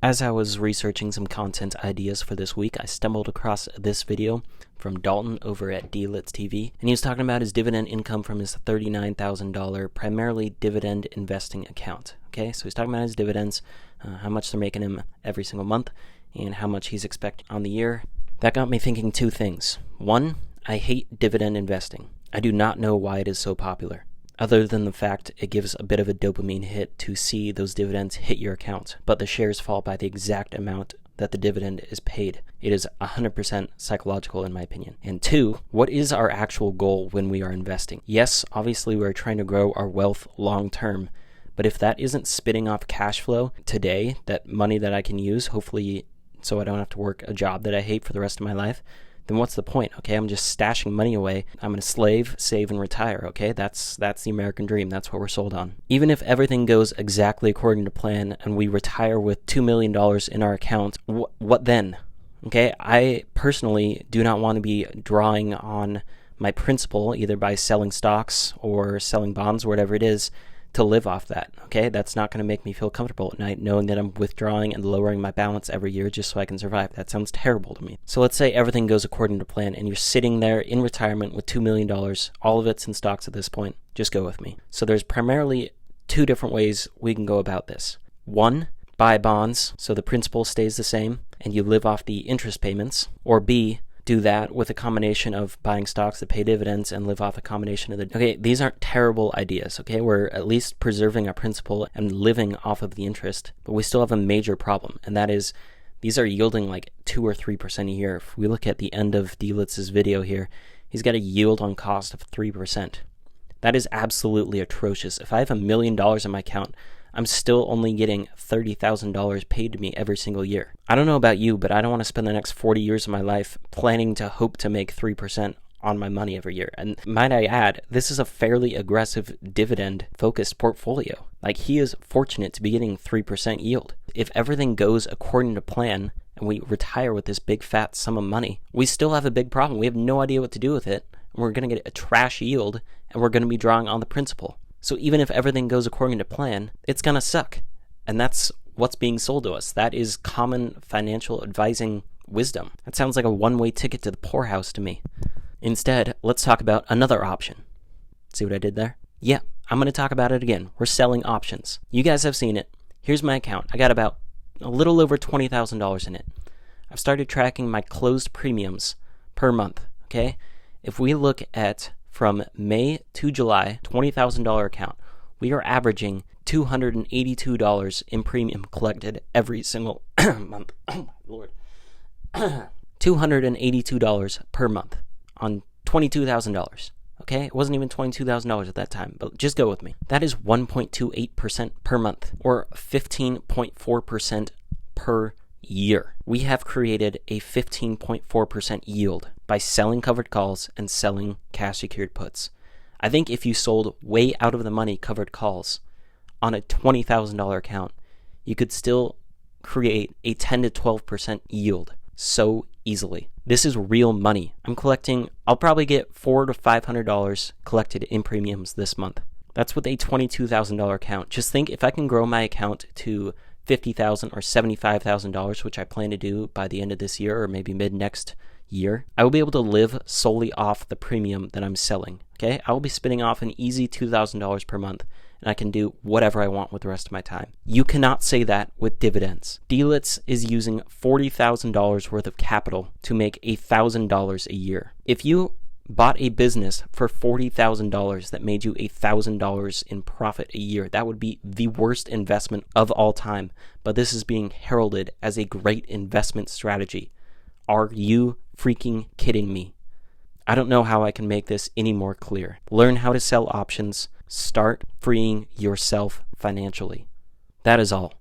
As I was researching some content ideas for this week, I stumbled across this video from Dalton over at DLitz TV, and he was talking about his dividend income from his $39,000 primarily dividend investing account. Okay, so he's talking about his dividends, how much they're making him every single month, and how much he's expecting on the year. That got me thinking two things. One, I hate dividend investing. I do not know why it is so popular, other than the fact it gives a bit of a dopamine hit to see those dividends hit your account, but the shares fall by the exact amount that the dividend is paid. It is 100% psychological in my opinion. And two, what is our actual goal when we are investing? Yes, obviously we're trying to grow our wealth long term, but if that isn't spitting off cash flow today, that money that I can use, hopefully so I don't have to work a job that I hate for the rest of my life, then what's the point? Okay, I'm just stashing money away. I'm going to slave, save, and retire. Okay, that's the American dream. That's what we're sold on. Even if everything goes exactly according to plan and we retire with $2 million in our account, what then? Okay, I personally do not want to be drawing on my principal either by selling stocks or selling bonds or whatever it is to live off that. Okay, that's not going to make me feel comfortable at night knowing that I'm withdrawing and lowering my balance every year just so I can survive. That sounds terrible to me. So let's say everything goes according to plan and you're sitting there in retirement with $2 million, all of it's in stocks at this point. Just go with me. So there's primarily two different ways we can go about this. One, buy bonds so the principal stays the same and you live off the interest payments. Or B, do that with a combination of buying stocks that pay dividends and live off a combination of the... Okay, these aren't terrible ideas, okay? We're at least preserving our principal and living off of the interest, but we still have a major problem, and that is these are yielding like 2 or 3% a year. If we look at the end of DLitz's video here, he's got a yield on cost of 3%. That is absolutely atrocious. If I have $1 million in my account, I'm still only getting $30,000 paid to me every single year. I don't know about you, but I don't want to spend the next 40 years of my life planning to hope to make 3% on my money every year. And might I add, this is a fairly aggressive dividend-focused portfolio. Like, he is fortunate to be getting 3% yield. If everything goes according to plan and we retire with this big fat sum of money, we still have a big problem. We have no idea what to do with it. And we're going to get a trash yield, and we're going to be drawing on the principal. So even if everything goes according to plan, it's going to suck. And that's what's being sold to us. That is common financial advising wisdom. That sounds like a one-way ticket to the poorhouse to me. Instead, let's talk about another option. See what I did there? Yeah, I'm going to talk about it again. We're selling options. You guys have seen it. Here's my account. I got about a little over $20,000 in it. I've started tracking my closed premiums per month, okay? If we look at from May to July, $20,000 account, we are averaging $282 in premium collected every single month. Oh my Lord. $282 per month on $22,000. Okay? It wasn't even $22,000 at that time, but just go with me. That is 1.28% per month, or 15.4% per year. We have created a 15.4% yield by selling covered calls and selling cash secured puts. I think if you sold way out of the money covered calls on a $20,000 account, you could still create a 10 to 12% yield so easily. This is real money. I'll probably get $400 to $500 collected in premiums this month. That's with a $22,000 account. Just think, if I can grow my account to $50,000 or $75,000, which I plan to do by the end of this year or maybe mid next year, I will be able to live solely off the premium that I'm selling. Okay, I will be spinning off an easy $2,000 per month, and I can do whatever I want with the rest of my time. You cannot say that with dividends. DLitz is using $40,000 worth of capital to make $1,000 a year. If you bought a business for $40,000 that made you $1,000 in profit a year, that would be the worst investment of all time. But this is being heralded as a great investment strategy. Are you freaking kidding me? I don't know how I can make this any more clear. Learn how to sell options. Start freeing yourself financially. That is all.